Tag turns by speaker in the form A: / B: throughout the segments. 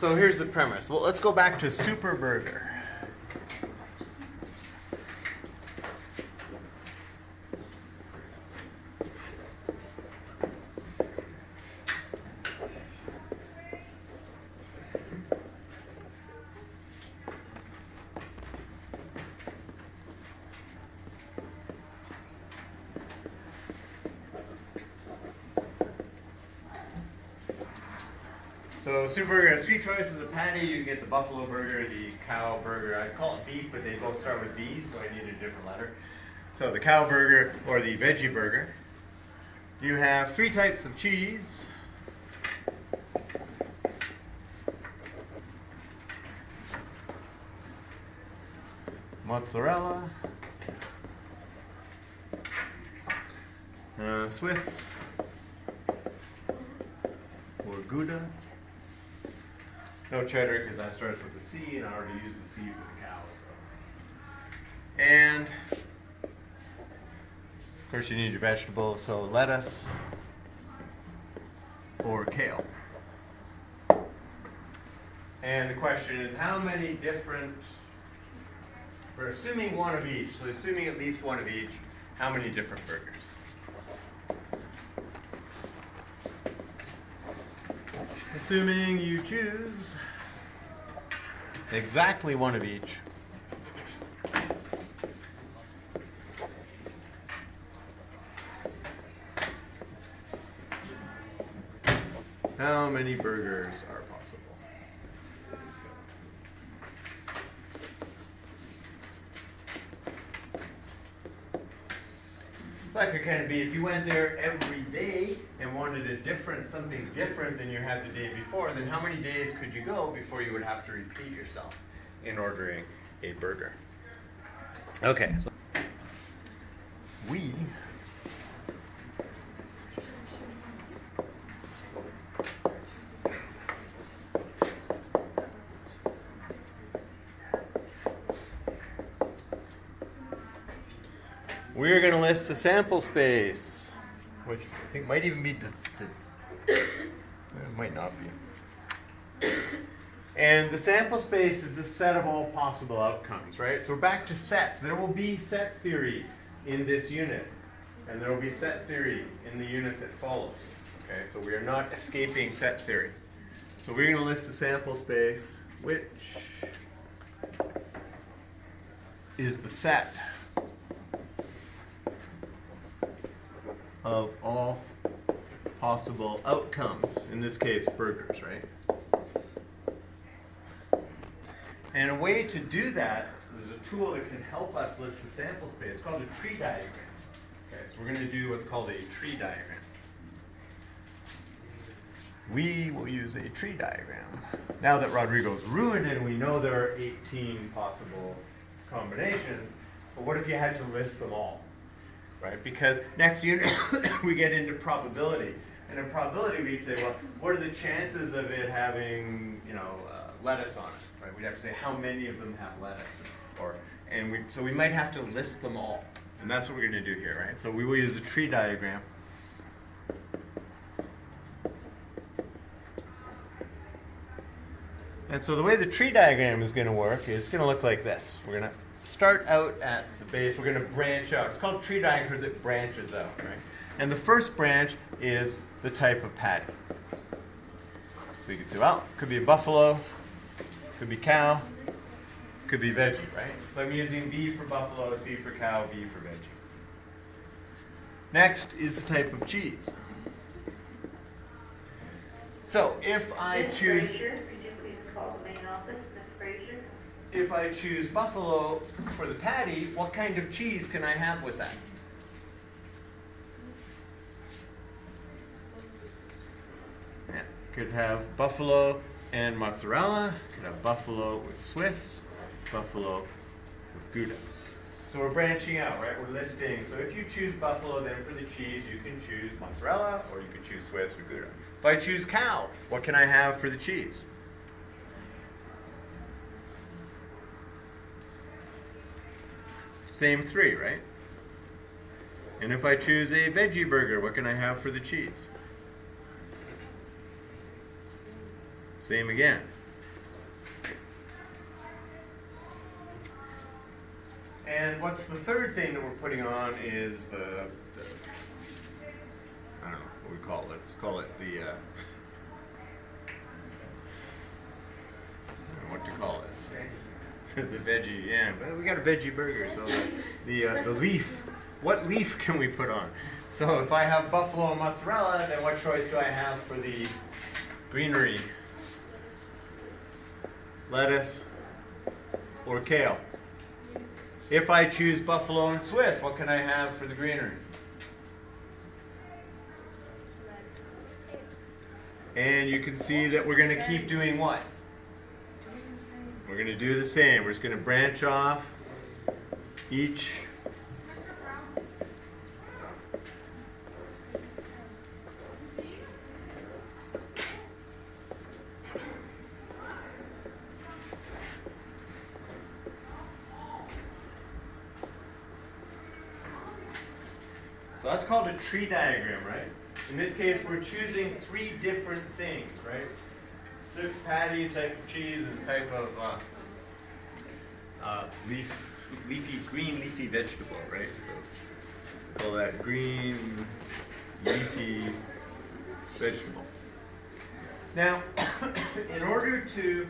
A: So here's the premise. Well, let's go back to Super Burger. So Super Burger has three choices of patty. You can get the buffalo burger, the cow burger. I call it beef, but they both start with B, so I need a different letter. So the cow burger or the veggie burger. You have three types of cheese. Mozzarella, Swiss, or Gouda. No cheddar because that starts with a C, and I already used the C for the cow. So. And of course you need your vegetables, so lettuce or kale. And the question is, how many different, we're assuming one of each, so assuming at least one of each, how many different burgers? Assuming you choose exactly one of each, how many burgers are possible? So that could kind of be if you went there every day and wanted something different than you had the day before, then how many days could you go before you would have to repeat yourself in ordering a burger? Okay, so we're going to list the sample space, which I think might even be, it might not be. And the sample space is the set of all possible outcomes, right? So we're back to sets. There will be set theory in this unit, and there will be set theory in the unit that follows. Okay, so we are not escaping set theory. So we're going to list the sample space, which is the set of all possible outcomes, in this case burgers, right? And a way to do that, there's a tool that can help us list the sample space called a tree diagram. Okay, so we're going to do what's called a tree diagram. We will use a tree diagram. Now that Rodrigo's ruined it and we know there are 18 possible combinations, but what if you had to list them all? Right? Because next unit we get into probability, and in probability we'd say, well, what are the chances of it having, lettuce on it? Right? We'd have to say how many of them have lettuce, so we might have to list them all, and that's what we're going to do here, right? So we will use a tree diagram. And so the way the tree diagram is going to work is it's going to look like this. We're going to start out at the base. We're going to branch out. It's called tree diagram because it branches out, right? And the first branch is the type of patty. So we can say, well, it could be a buffalo, could be cow, could be veggie, right? So I'm using B for buffalo, C for cow, B for veggie. Next is the type of cheese. So if I choose... If I choose buffalo for the patty, what kind of cheese can I have with that? Yeah, could have buffalo and mozzarella, could have buffalo with Swiss, buffalo with Gouda. So we're branching out, right? We're listing. So if you choose buffalo, then for the cheese, you can choose mozzarella or you can choose Swiss or Gouda. If I choose cow, what can I have for the cheese? Same three, right? And if I choose a veggie burger, what can I have for the cheese? Same again. And what's the third thing that we're putting on is the I don't know what we call it. Let's call it the, I don't know what to call it. The veggie, yeah. Well, we got a veggie burger, so the leaf. What leaf can we put on? So if I have buffalo mozzarella, then what choice do I have for the greenery? Lettuce or kale? If I choose buffalo and Swiss, what can I have for the greenery? And you can see that we're going to keep doing what? We're going to do the same. We're just going to branch off each. So that's called a tree diagram, right? In this case, we're choosing 3 different things, right? Type of patty, type of cheese, and type of green leafy vegetable, right? So call that green leafy vegetable. Now, in order to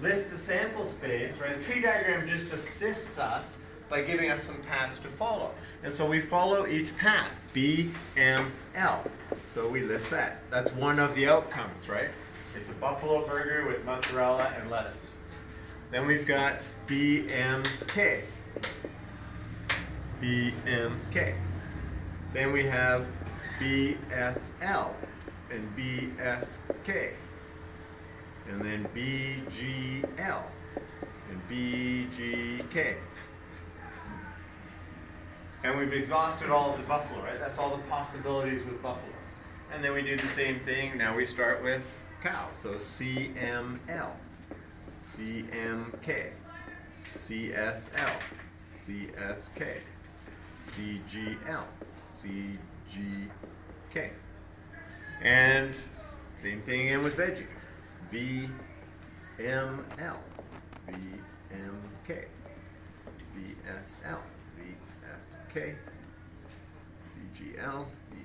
A: list the sample space, right, the tree diagram just assists us by giving us some paths to follow. And so we follow each path, B, M, L. So we list that. That's one of the outcomes, right? It's a buffalo burger with mozzarella and lettuce. Then we've got BMK. BMK. Then we have BSL and BSK. And then BGL and BGK. And we've exhausted all of the buffalo, right? That's all the possibilities with buffalo. And then we do the same thing. Now we start with cow. So CML, CMK, CSL, CSK, CGL, CGK. And same thing again with veggie. VML, VMK, VSL, VSK, VGL, VGK.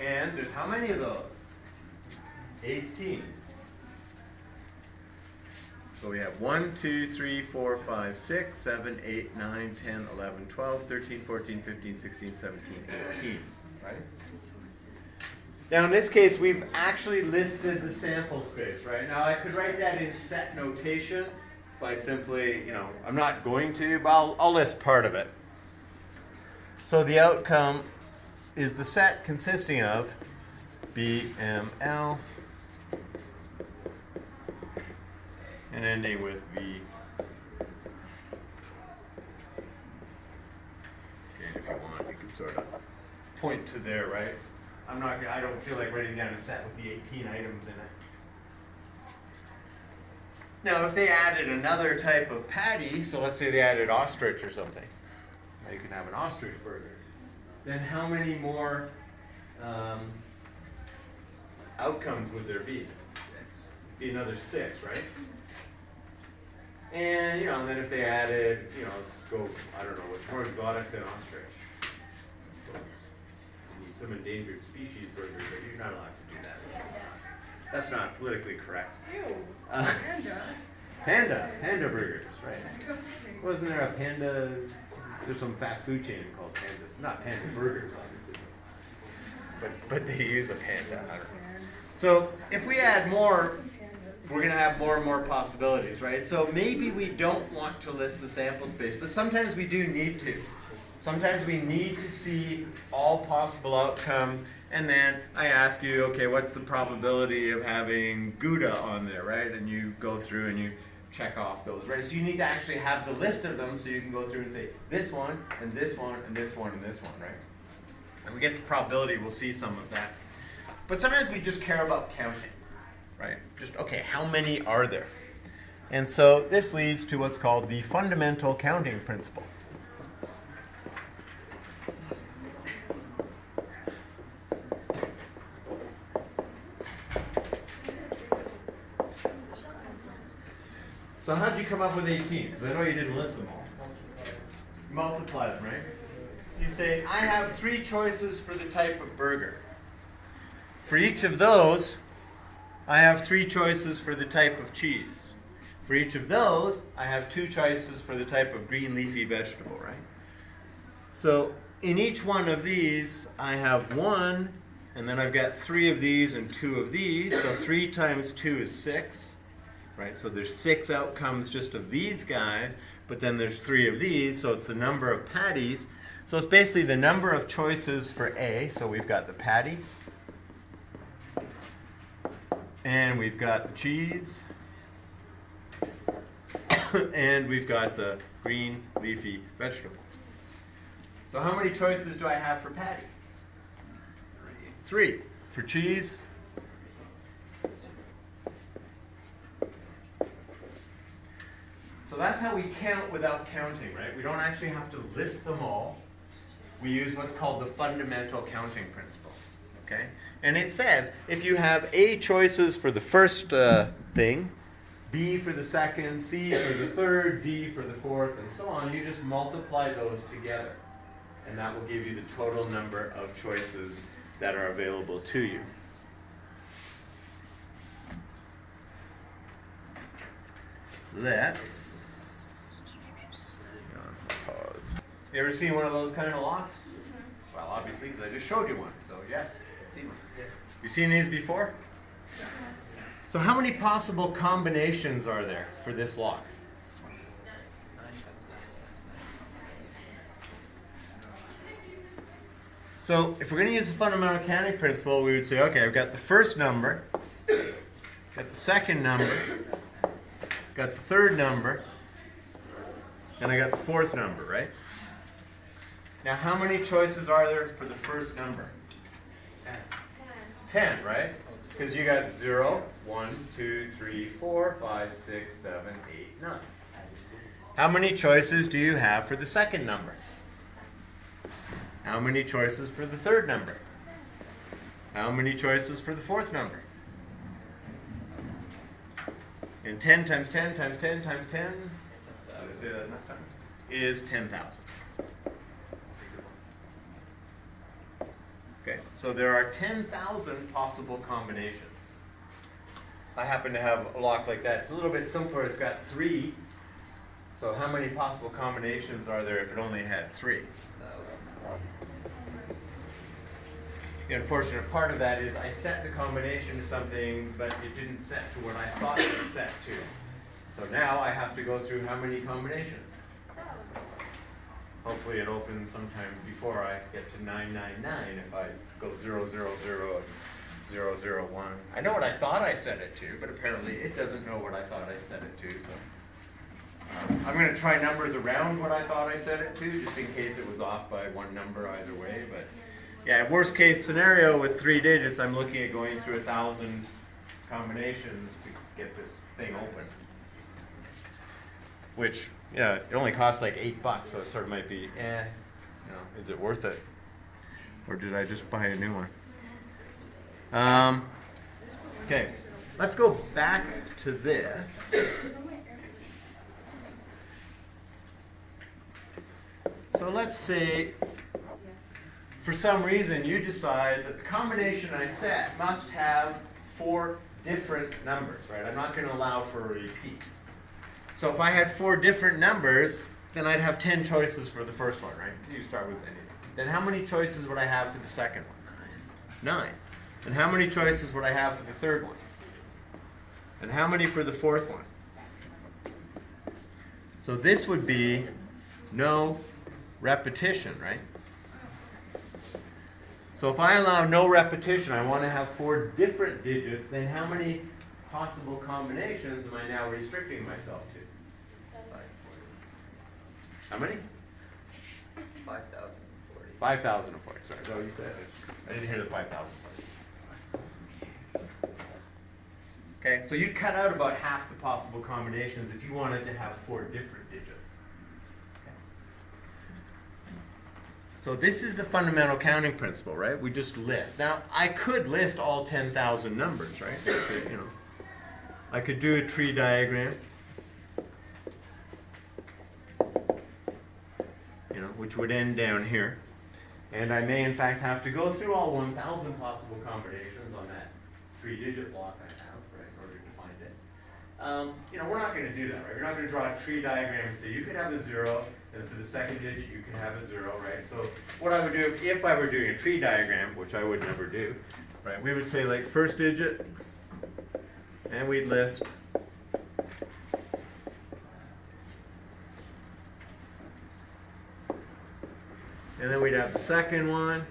A: And there's how many of those? 18. So we have 1, 2, 3, 4, 5, 6, 7, 8, 9, 10, 11, 12, 13, 14, 15, 16, 17, 18, right? Now in this case, we've actually listed the sample space, right? Now I could write that in set notation by simply, I'm not going to, but I'll list part of it. So the outcome is the set consisting of BML and ending with V. Okay, if you want, you can sort of point to there, right? I don't feel like writing down a set with the 18 items in it. Now, if they added another type of patty, so let's say they added ostrich or something, you can have an ostrich burger. Then how many more outcomes would there be? Be another 6, right? And and then if they added, let's go, I don't know, what's more exotic than ostrich? You need some endangered species burger, but you're not allowed to do that. That's not politically correct.
B: Ew.
A: Panda burgers, right?
B: Disgusting.
A: Wasn't there a panda? There's some fast food chain called Pandas, not Panda Burgers, obviously, but they use a panda. I don't know. So if we add more, we're going to have more and more possibilities, right? So maybe we don't want to list the sample space, but sometimes we do need to. Sometimes we need to see all possible outcomes, and then I ask you, okay, what's the probability of having Gouda on there, right? And you go through and you check off those, right? So you need to actually have the list of them so you can go through and say this one, and this one, and this one, and this one, right? And we get to probability, we'll see some of that. But sometimes we just care about counting, right? Just, okay, how many are there? And so this leads to what's called the fundamental counting principle. So how'd you come up with 18? Because I know you didn't list them all. Multiply them, right? You say, I have 3 choices for the type of burger. For each of those, I have 3 choices for the type of cheese. For each of those, I have 2 choices for the type of green leafy vegetable, right? So in each one of these, I have 1, and then I've got 3 of these and 2 of these. So 3 times 2 is 6, right? So there's 6 outcomes just of these guys, but then there's 3 of these, so it's the number of patties. So it's basically the number of choices for A. So we've got the patty, and we've got the cheese, and we've got the green leafy vegetable. So how many choices do I have for patty? 3. For cheese? So that's how we count without counting, right? We don't actually have to list them all. We use what's called the fundamental counting principle, okay? And it says if you have A choices for the first thing, B for the second, C for the third, D for the fourth, and so on, you just multiply those together. And that will give you the total number of choices that are available to you. Let's pause. You ever seen one of those kind of locks? Well, obviously, because I just showed you one. So yes, I've seen one. Yes. You seen these before? Yes. So how many possible combinations are there for this lock? So if we're going to use the fundamental counting principle, we would say, okay, I've got the first number, got the second number, got the third number, and I got the fourth number, right? Now, how many choices are there for the first number? 10, right? Because you got 0, 1, 2, 3, 4, 5, 6, 7, 8, 9. How many choices do you have for the second number? How many choices for the third number? How many choices for the fourth number? And 10 times 10 times 10 times 10, did I say that enough times? Is 10,000. Okay, so there are 10,000 possible combinations. I happen to have a lock like that. It's a little bit simpler. It's got 3. So how many possible combinations are there if it only had 3? The unfortunate part of that is I set the combination to something, but it didn't set to what I thought it would set to. So now I have to go through how many combinations? Hopefully it opens sometime before I get to 999 if I go 0, 0, 0, and 0, 0, 1. I know what I thought I set it to, but apparently it doesn't know what I thought I set it to. So I'm going to try numbers around what I thought I set it to, just in case it was off by 1 number either way. But yeah, worst case scenario with 3 digits, I'm looking at going through 1,000 combinations to get this thing open. Which, yeah, it only costs like $8, so it sort of might be, is it worth it? Or did I just buy a new one? Okay, let's go back to this. So let's say, for some reason, you decide that the combination I set must have 4 different numbers, right? I'm not going to allow for a repeat. So if I had 4 different numbers, then I'd have 10 choices for the first one, right? You start with any. Then how many choices would I have for the second one? 9. And how many choices would I have for the third one? And how many for the fourth one? So this would be no repetition, right? So if I allow no repetition, I want to have 4 different digits, then how many possible combinations am I now restricting myself to? How many?
B: 5,040.
A: 5,040. Sorry, is that what you said? I didn't hear the 5,000 part. Okay, so you'd cut out about half the possible combinations if you wanted to have 4 different digits. Okay. So this is the fundamental counting principle, right? We just list. Now, I could list all 10,000 numbers, right? So, I could do a tree diagram. which would end down here. And I may, in fact, have to go through all 1,000 possible combinations on that 3-digit block I have, right, in order to find it. We're not going to do that, right? We're not going to draw a tree diagram. So you could have a 0, and for the second digit, you could have a 0, right? So what I would do if I were doing a tree diagram, which I would never do, right, we would say, like, first digit, and we'd list and then we'd have the second one,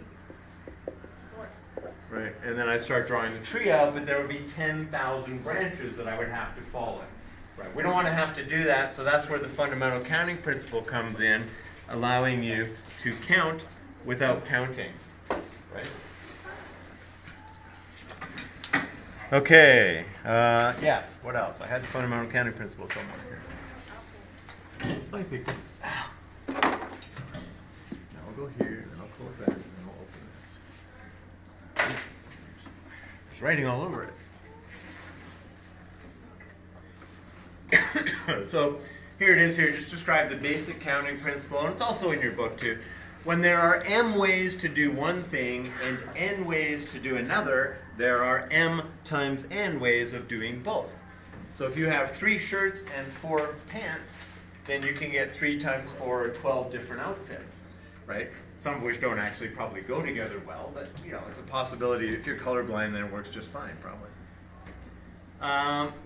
A: right? And then I start drawing the tree out, but there would be 10,000 branches that I would have to follow, right? We don't want to have to do that, so that's where the fundamental counting principle comes in, allowing you to count without counting, right? Okay, yes, what else? I had the fundamental counting principle somewhere here. I think it's... Go here, and I'll close that, and then I'll open this. There's writing all over it. So here it is here, just describe the basic counting principle, and it's also in your book too. When there are m ways to do one thing and n ways to do another, there are m times n ways of doing both. So if you have 3 shirts and 4 pants, then you can get 3 times 4 or 12 different outfits. Right? Some of which don't actually probably go together well, but it's a possibility. If you're colorblind, then it works just fine, probably.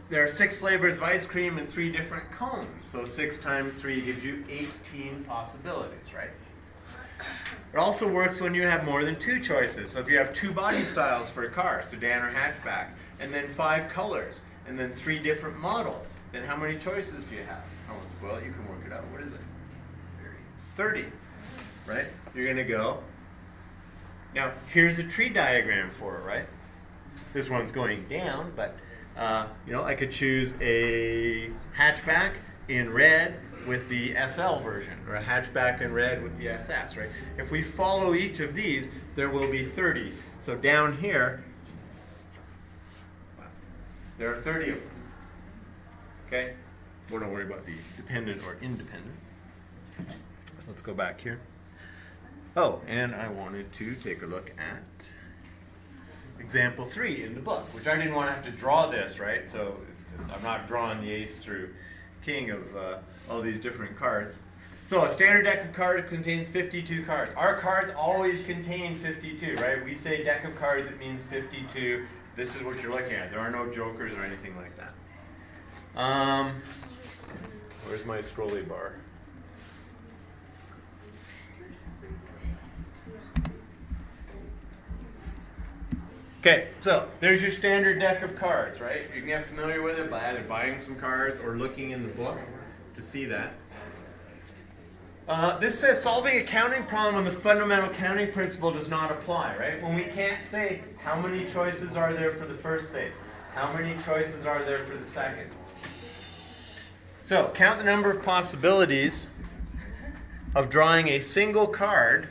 A: There are 6 flavors of ice cream and 3 different cones. So 6 times 3 gives you 18 possibilities, right? It also works when you have more than 2 choices. So if you have 2 body styles for a car, sedan or hatchback, and then 5 colors, and then 3 different models, then how many choices do you have? I won't spoil it. You can work it out. What is it? 30. Right? You're going to go. Now, here's a tree diagram for it, right? This one's going down, but, I could choose a hatchback in red with the SL version, or a hatchback in red with the SS, right? If we follow each of these, there will be 30. So down here, there are 30 of them. Okay? We don't worry about the dependent or independent. Let's go back here. Oh, and I wanted to take a look at example 3 in the book, which I didn't want to have to draw this, right? So I'm not drawing the ace through king of all these different cards. So a standard deck of cards contains 52 cards. Our cards always contain 52, right? We say deck of cards, it means 52. This is what you're looking at. There are no jokers or anything like that. Where's my scrolly bar? Okay, so there's your standard deck of cards, right? You can get familiar with it by either buying some cards or looking in the book to see that. This says solving a counting problem when the fundamental counting principle does not apply, right? When we can't say how many choices are there for the first thing, how many choices are there for the second. So count the number of possibilities of drawing a single card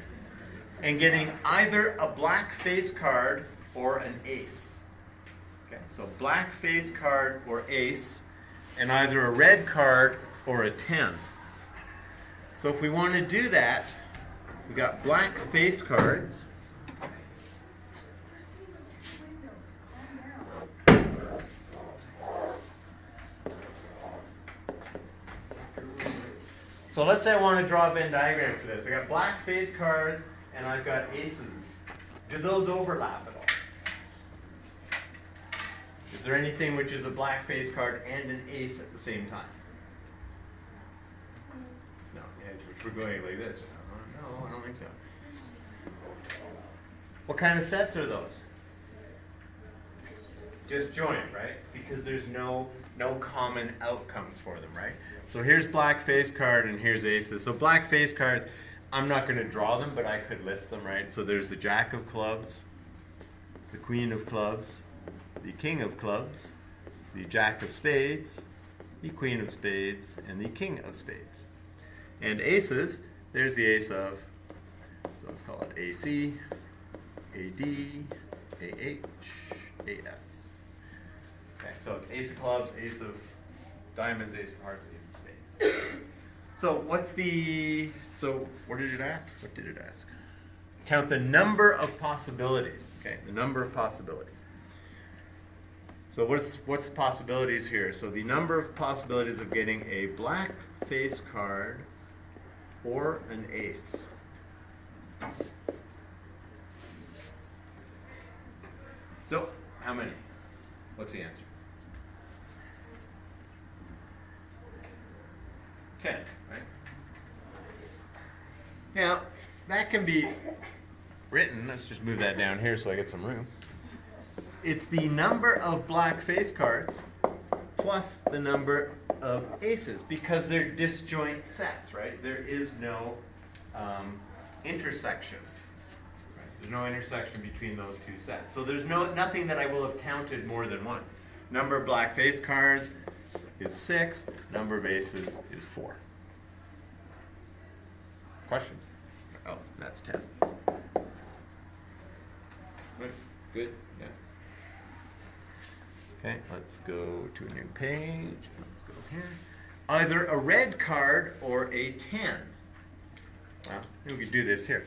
A: and getting either a black face card or an ace. Okay, so black face card or ace, and either a red card or a 10. So if we want to do that, we got black face cards. So let's say I want to draw a Venn diagram for this. I got black face cards and I've got aces. Do those overlap at all? Is there anything which is a black face card and an ace at the same time? No, yeah, which we're going like this. No, I don't think so. What kind of sets are those? Disjoint, right? Because there's no common outcomes for them, right? So here's black face card and here's aces. So black face cards, I'm not going to draw them, but I could list them, right? So there's the jack of clubs, the queen of clubs, the king of clubs, the jack of spades, the queen of spades, and the king of spades. And aces, there's the ace of, so let's call it AC, AD, AH, AS. Okay, so it's ace of clubs, ace of diamonds, ace of hearts, ace of spades. So what did it ask? What did it ask? Count the number of possibilities. Okay, the number of possibilities. So what's the possibilities here? So the number of possibilities of getting a black face card or an ace. So how many? What's the answer? 10, right? Now, that can be written, let's just move that down here so I get some room. It's the number of black face cards plus the number of aces, because they're disjoint sets, right? There is no intersection. Right? There's no intersection between those two sets. So there's nothing that I will have counted more than once. Number of black face cards is 6, number of aces is 4. Questions? Oh, that's 10. Good, yeah. Okay, let's go to a new page. Let's go here. Either a red card or a 10. Well, we could do this here.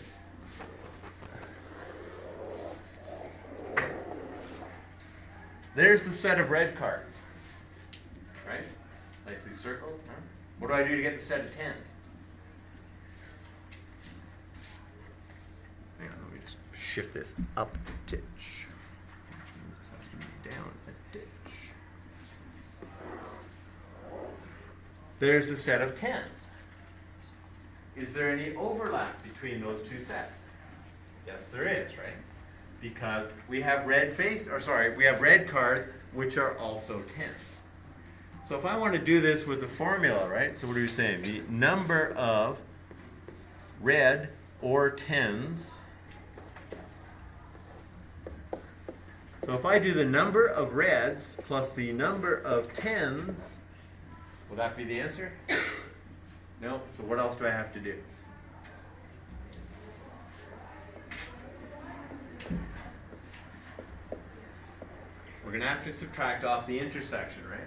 A: There's the set of red cards. Right? Nicely circled. Huh? What do I do to get the set of 10s? Hang on, let me just shift this up a titch. This has to be down a titch. There's the set of 10s. Is there any overlap between those two sets? Yes, there is, right? Because we have we have red cards which are also 10s. So if I want to do this with a formula, right? So what are we saying? The number of red or 10s. So if I do the number of reds plus the number of 10s, will that be the answer? No? So what else do I have to do? We're going to have to subtract off the intersection, right?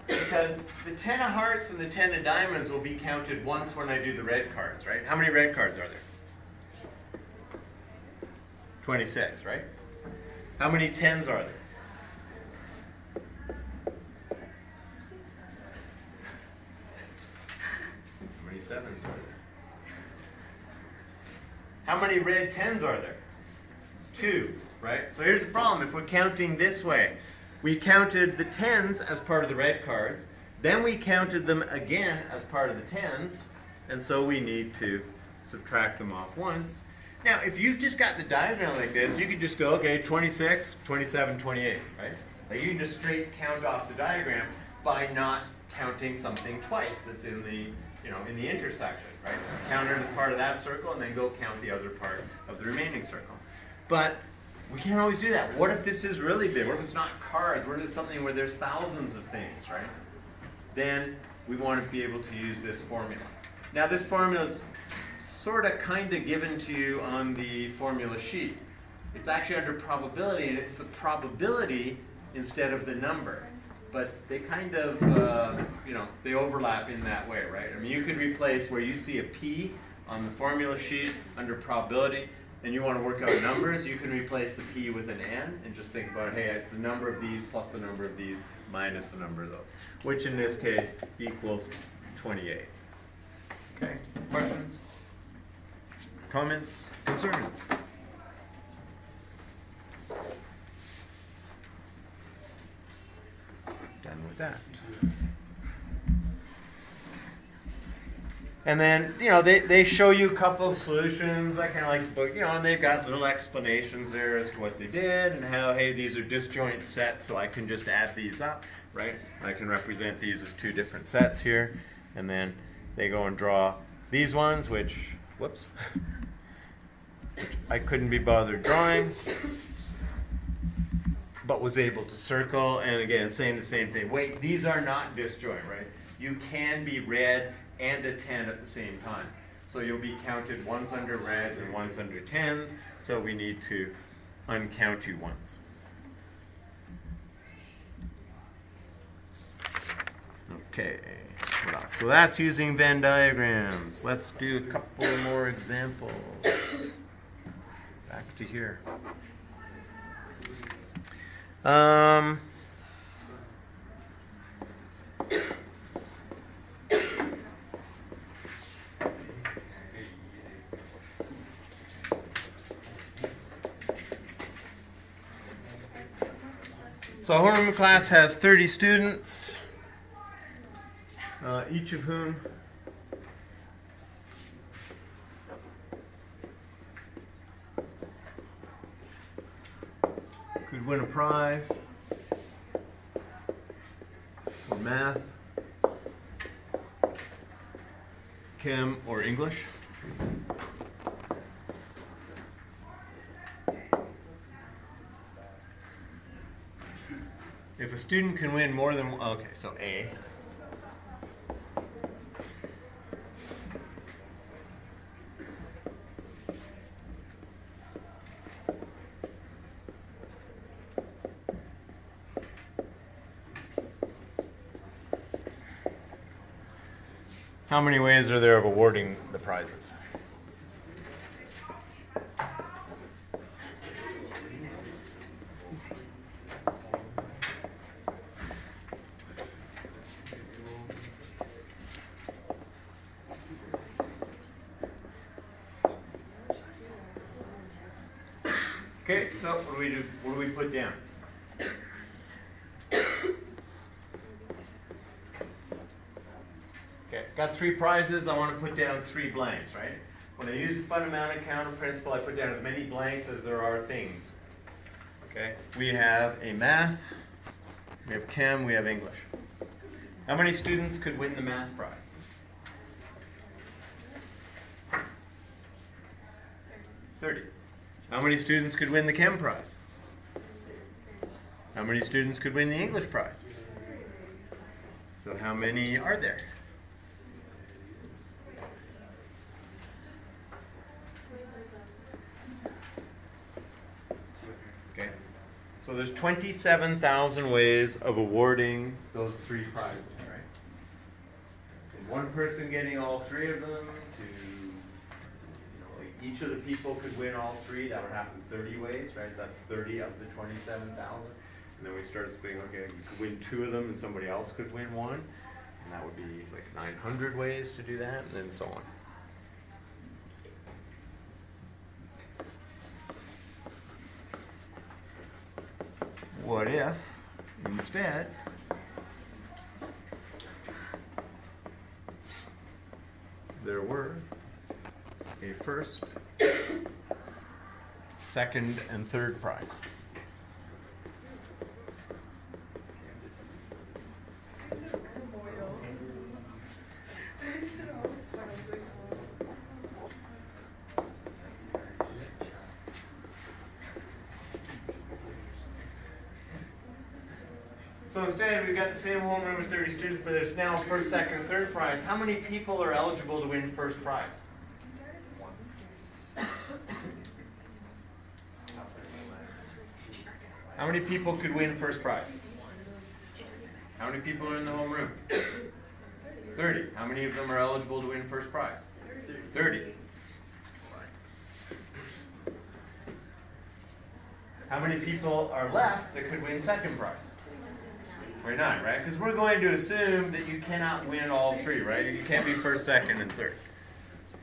A: Because the 10 of hearts and the 10 of diamonds will be counted once when I do the red cards, right? How many red cards are there? 26, right? How many 10s are there? How many 7s are there? How many red 10s are there? 2, right? So here's the problem. If we're counting this way, we counted the 10s as part of the red cards, then we counted them again as part of the 10s, and so we need to subtract them off once. Now, if you've just got the diagram like this, you could just go, okay, 26, 27, 28, right? Like you can just straight count off the diagram by not counting something twice that's in the, in the intersection, right? So count it as part of that circle and then go count the other part of the remaining circle. But we can't always do that. What if this is really big? What if it's not cards? What if it's something where there's thousands of things, right? Then we want to be able to use this formula. Now this formula is sort of kind of given to you on the formula sheet. It's actually under probability, and it's the probability instead of the number. But they kind of, they overlap in that way, right? I mean, you could replace where you see a P on the formula sheet under probability, and you want to work out numbers, you can replace the P with an N and just think about, hey, it's the number of these plus the number of these minus the number of those, which in this case equals 28. Okay, questions? Comments? Concerns? Done with that. And then, they show you a couple of solutions. I kind of like the book, and they've got little explanations there as to what they did and how, hey, these are disjoint sets, so I can just add these up, right? I can represent these as 2 different sets here. And then they go and draw these ones, which I couldn't be bothered drawing, but was able to circle. And again, saying the same thing. Wait, these are not disjoint, right? You can be red and a 10 at the same time. So you'll be counted ones under reds and ones under 10s, so we need to uncount you once. Okay. What else? So that's using Venn diagrams. Let's do a couple more examples. Back to here. So our homeroom class has 30 students, each of whom could win a prize for math, chem, or English. If a student can win more than, okay, so A. How many ways are there of awarding the prizes? Okay, so what do we do? What do we put down? Okay, got 3 prizes. I want to put down 3 blanks, right? When I use the fundamental counter principle, I put down as many blanks as there are things. Okay, we have a math, we have chem, we have English. How many students could win the math prize? 30. How many students could win the chem prize? How many students could win the English prize? So how many are there? Okay. So there's 27,000 ways of awarding those 3 prizes, right? And one person getting all 3 of them, each of the people could win all 3. That would happen 30 ways, right? That's 30 of the 27,000. And then we started splitting, okay, you could win 2 of them and somebody else could win 1. And that would be like 900 ways to do that, and so on. What if, instead, there were a first, second, and third prize? So instead, we've got the same homeroom with 30 students, but there's now first, second, and third prize. How many people are eligible to win first prize? How many people could win first prize? How many people are in the homeroom? 30. How many of them are eligible to win first prize? 30. How many people are left that could win second prize? 29, right? Because we're going to assume that you cannot win all 3, right? You can't be first, second, and third.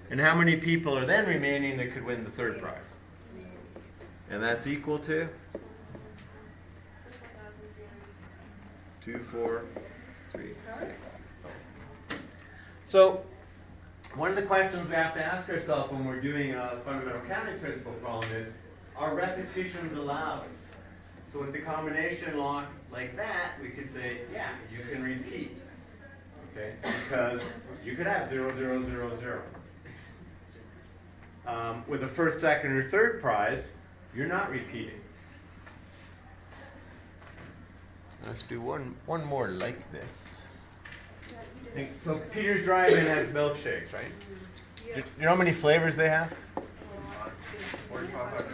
A: And how many people are then remaining that could win the third prize? And that's equal to 2, 4, 3, 6. So one of the questions we have to ask ourselves when we're doing a fundamental counting principle problem is, are repetitions allowed? So with the combination lock like that, we could say, yeah, you can repeat. Okay? Because you could have 0, 0, 0, 0. With a first, second, or third prize, you're not repeating. Let's do one more like this. So Peter's Drive-In has milkshakes, right? You know how many flavors they have? 4,500.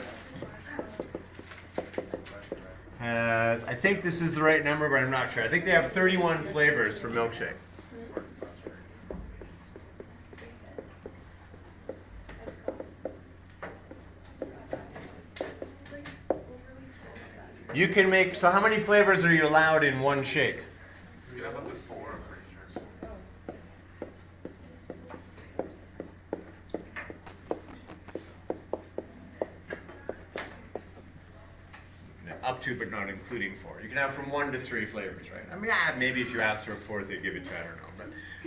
A: I think this is the right number, but I'm not sure. I think they have 31 flavors for milkshakes. You can make, so how many flavors are you allowed in one shake?
B: You have up to 4, I'm pretty sure.
A: Up to, but not including 4. You can have from 1 to 3 flavors, right? I mean, maybe if you ask for a 4th, they'd give it to you, I don't know.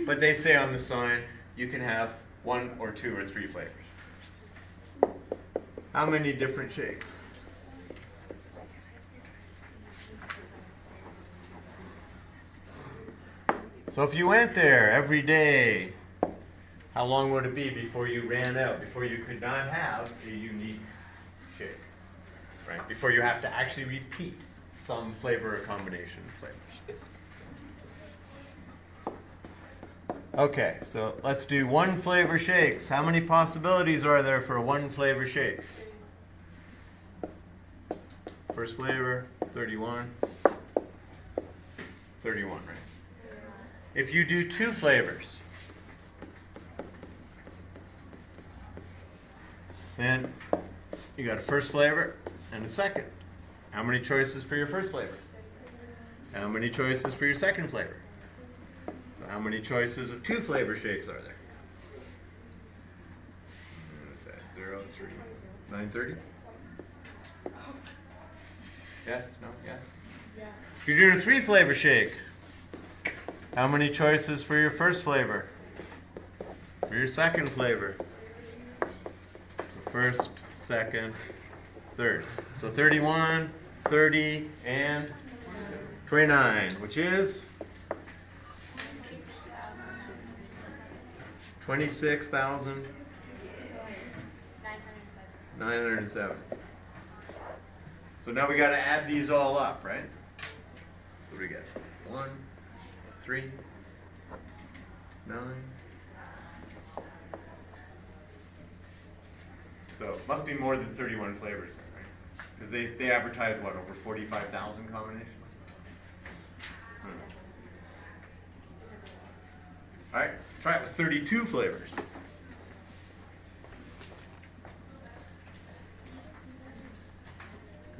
A: But they say on the sign, you can have 1 or 2 or 3 flavors. How many different shakes? So if you went there every day, how long would it be before you ran out, before you could not have a unique shake? Right? Before you have to actually repeat some flavor or combination of flavors. Okay, so let's do 1 flavor shakes. How many possibilities are there for a 1 flavor shake? First flavor, 31. 31, right? If you do 2 flavors, then you got a first flavor and a second. How many choices for your first flavor? How many choices for your second flavor? So how many choices of 2 flavor shakes are there? What's that? 0, 3, 930? Yes? No? Yes? Yeah. If you're doing a 3 flavor shake, how many choices for your first flavor? For your second flavor? So first, second, third. So 31, 30, and 29, which is 26,907. So now we got to add these all up, right? So what do we get? 1, 3, 9. So it must be more than 31 flavors, right? Because they advertise, what, over 45,000 combinations? All right, try it with 32 flavors.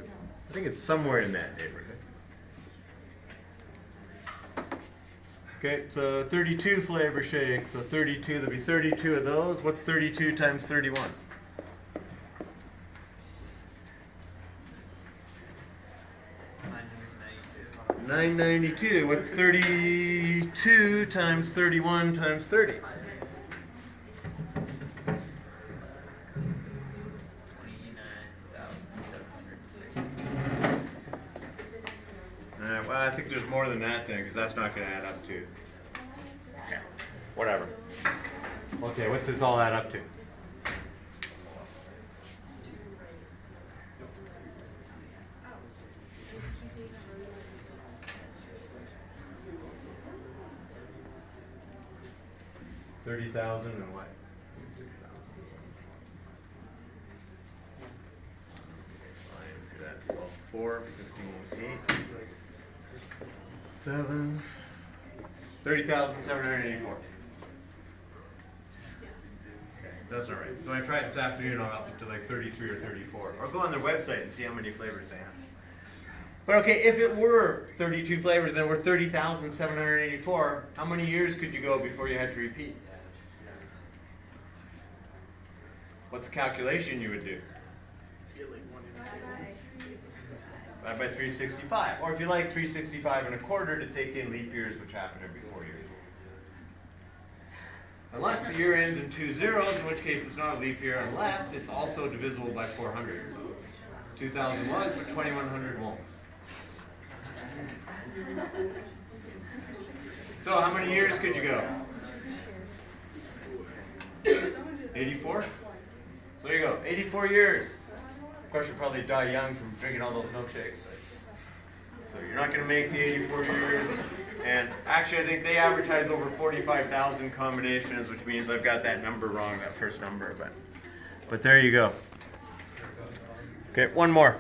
A: I think it's somewhere in that neighborhood. Okay, so 32 flavor shakes, so 32, there'll be 32 of those. What's 32 times 31? 992. What's 32 times 31 times 30?
B: 29,760.
A: All right, well, I think there's more than that then, because that's not going to add up to. Okay, whatever. Okay, what's this all add up to? $30,000 and what? That's all 4, 15, 8, 7, 30,784. Okay, that's not right. So when I try it this afternoon, I'll up it to like 33 or 34. Or go on their website and see how many flavors they have. But okay, if it were 32 flavors and there were 30,784, how many years could you go before you had to repeat? What's the calculation you would do? Divide by 365. Or if you like 365 and a quarter to take in leap years, which happen every 4 years. Unless the year ends in 2 zeros, in which case it's not a leap year, unless it's also divisible by 400. So 2,000 was, but 2,100 won't. So how many years could you go? 84? So there you go, 84 years. Of course, you'll probably die young from drinking all those milkshakes. So you're not going to make the 84 years. And actually, I think they advertise over 45,000 combinations, which means I've got that number wrong, that first number. But there you go. Okay, one more.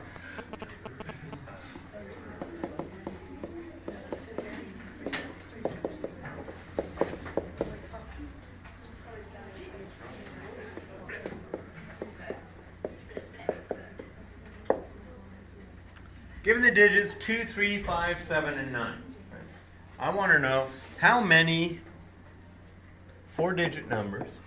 A: Given the digits 2, 3, 5, 7, and 9, right? I want to know how many 4-digit numbers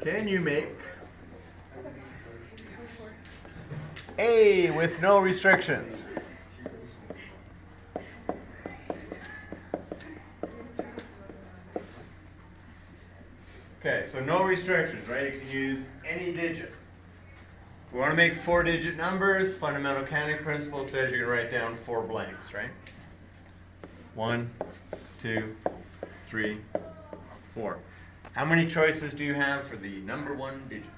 A: can you make A with no restrictions? Okay, so no restrictions, right? You can use any digit. We want to make 4-digit numbers. Fundamental counting principle says you're going to write down 4 blanks, right? 1, 2, 3, 4. How many choices do you have for the number 1 digit?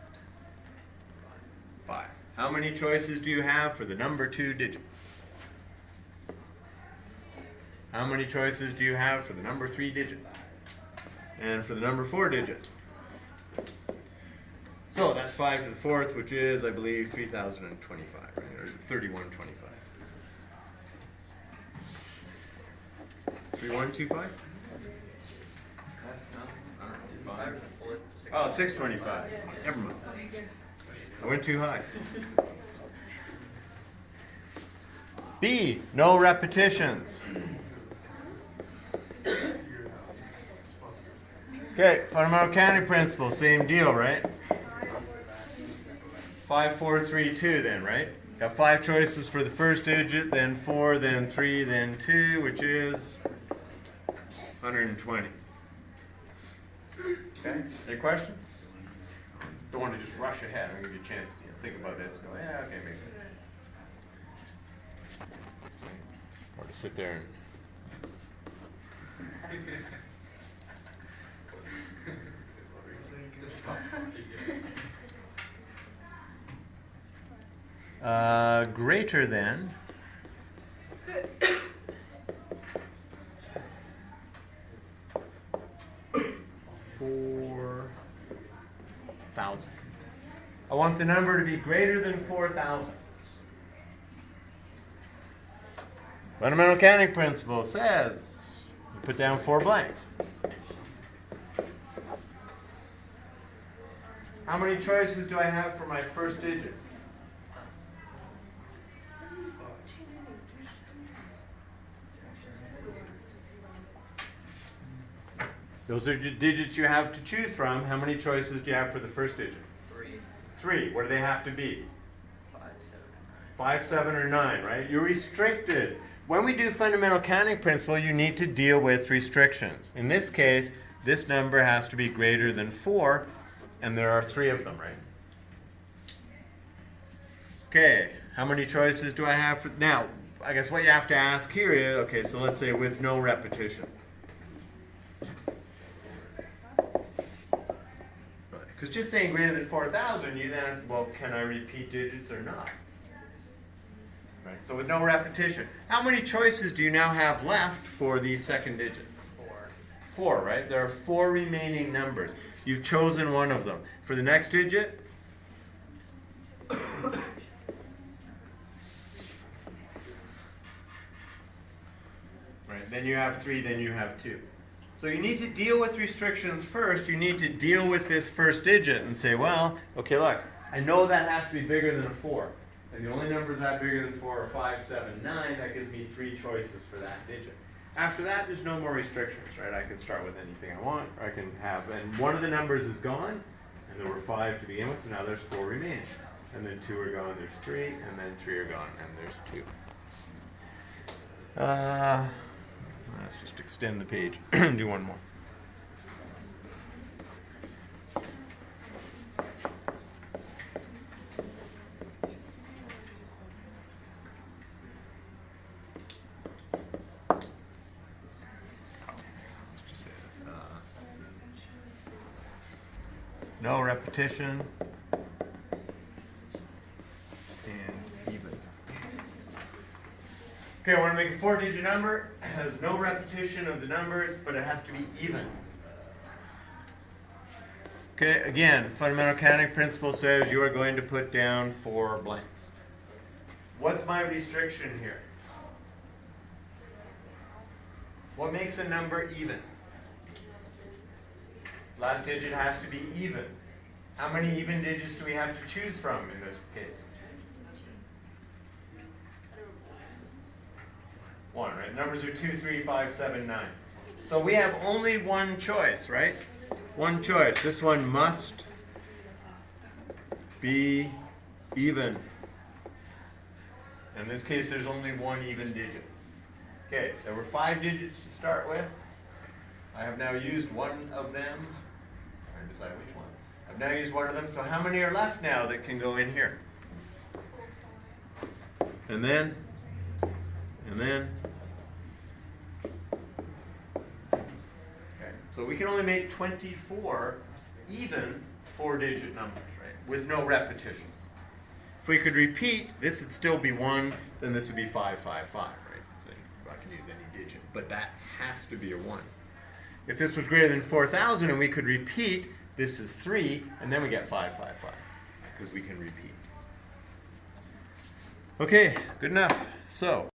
A: 5. How many choices do you have for the number 2 digit? How many choices do you have for the number 3 digit? And for the number 4 digit? So that's 5 to the 4th, which is, I believe, 3,025, right? Or is it 3125? 3125? Oh, 625. Never mind. I went too high. B, no repetitions. Okay, fundamental counting principle, same deal, right? 5, 4, 3, 2 then, right? Got 5 choices for the first digit, then 4, then 3, then 2, which is 120. Okay, any questions? Don't want to just rush ahead. I'm going to give you a chance to think about this and go, yeah, okay, makes sense. Or to sit there and greater than 4,000. I want the number to be greater than 4,000. Fundamental counting principle says you put down 4 blanks. How many choices do I have for my first digit? Those are the digits you have to choose from. How many choices do you have for the first digit? 3. What do they have to be? 5, 7, or 9, right? You're restricted. When we do fundamental counting principle, you need to deal with restrictions. In this case, this number has to be greater than 4, and there are 3 of them, right? Okay, how many choices do I have for now? I guess what you have to ask here is, okay, so let's say with no repetition. Because just saying greater than 4,000, you then, well, can I repeat digits or not? Right, so with no repetition. How many choices do you now have left for the second digit? 4, right? There are 4 remaining numbers. You've chosen one of them. For the next digit? Right, then you have 3, then you have 2. So you need to deal with restrictions first. You need to deal with this first digit and say, well, okay, look, I know that has to be bigger than a 4. And the only numbers that are bigger than 4 are 5, 7, 9. That gives me 3 choices for that digit. After that, there's no more restrictions, right? I can start with anything I want, or I can have, and one of the numbers is gone, and there were 5 to begin with, so now there's 4 remaining. And then 2 are gone, there's 3, and then 3 are gone, and there's 2. Let's just extend the page and do one more. Let's just say this. No repetition. Okay, I want to make a 4-digit number. It has no repetition of the numbers, but it has to be even. Okay, again, fundamental counting principle says you are going to put down 4 blanks. What's my restriction here? What makes a number even? Last digit has to be even. How many even digits do we have to choose from in this case? 1, right? Numbers are 2, 3, 5, 7, 9. So we have only one choice, right? One choice. This one must be even. In this case, there's only one even digit. Okay, there were 5 digits to start with. I have now used one of them. Trying to decide which one. I've now used one of them, so how many are left now that can go in here? And then. Okay, so we can only make 24 even 4-digit numbers, right? With no repetitions. If we could repeat, this would still be 1, then this would be 5, 5, 5, right? So I can use any digit, but that has to be a 1. If this was greater than 4,000 and we could repeat, this is 3, and then we get 5, 5, 5, because we can repeat. Okay, good enough. So